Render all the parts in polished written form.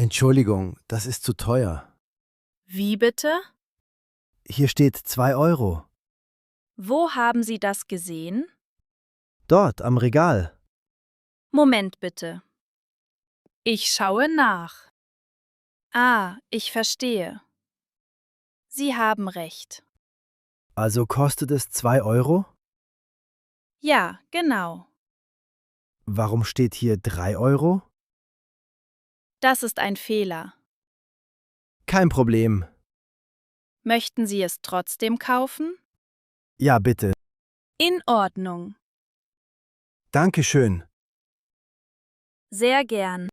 Entschuldigung, das ist zu teuer. Wie bitte? Hier steht 2 Euro. Wo haben Sie das gesehen? Dort am Regal. Moment bitte. Ich schaue nach. Ah, ich verstehe. Sie haben recht. Also kostet es 2 Euro? Ja, genau. Warum steht hier 3 Euro? Das ist ein Fehler. Kein Problem. Möchten Sie es trotzdem kaufen? Ja, bitte. In Ordnung. Dankeschön. Sehr gern.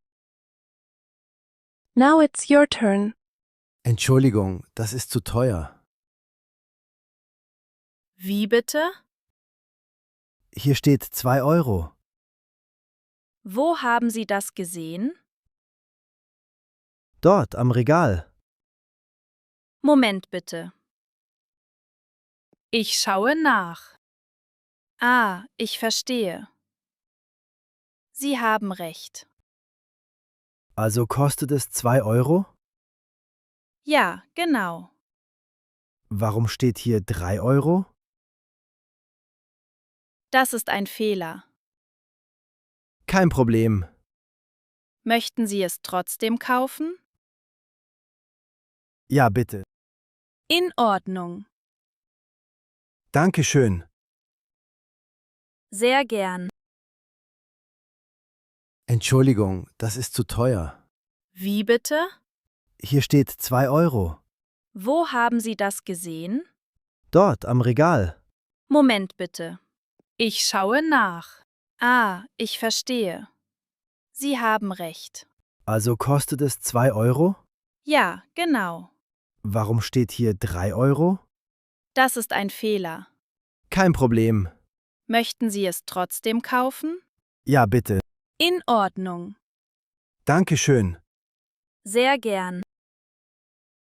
Now it's your turn. Entschuldigung, das ist zu teuer. Wie bitte? Hier steht 2 Euro. Wo haben Sie das gesehen? Dort am Regal. Moment bitte. Ich schaue nach. Ah, ich verstehe. Sie haben recht. Also kostet es 2 Euro? Ja, genau. Warum steht hier 3 Euro? Das ist ein Fehler. Kein Problem. Möchten Sie es trotzdem kaufen? Ja, bitte. In Ordnung. Dankeschön. Sehr gern. Entschuldigung, das ist zu teuer. Wie bitte? Hier steht 2 Euro. Wo haben Sie das gesehen? Dort am Regal. Moment bitte. Ich schaue nach. Ah, ich verstehe. Sie haben recht. Also kostet es 2 Euro? Ja, genau. Warum steht hier 3 Euro? Das ist ein Fehler. Kein Problem. Möchten Sie es trotzdem kaufen? Ja, bitte. In Ordnung. Dankeschön. Sehr gern.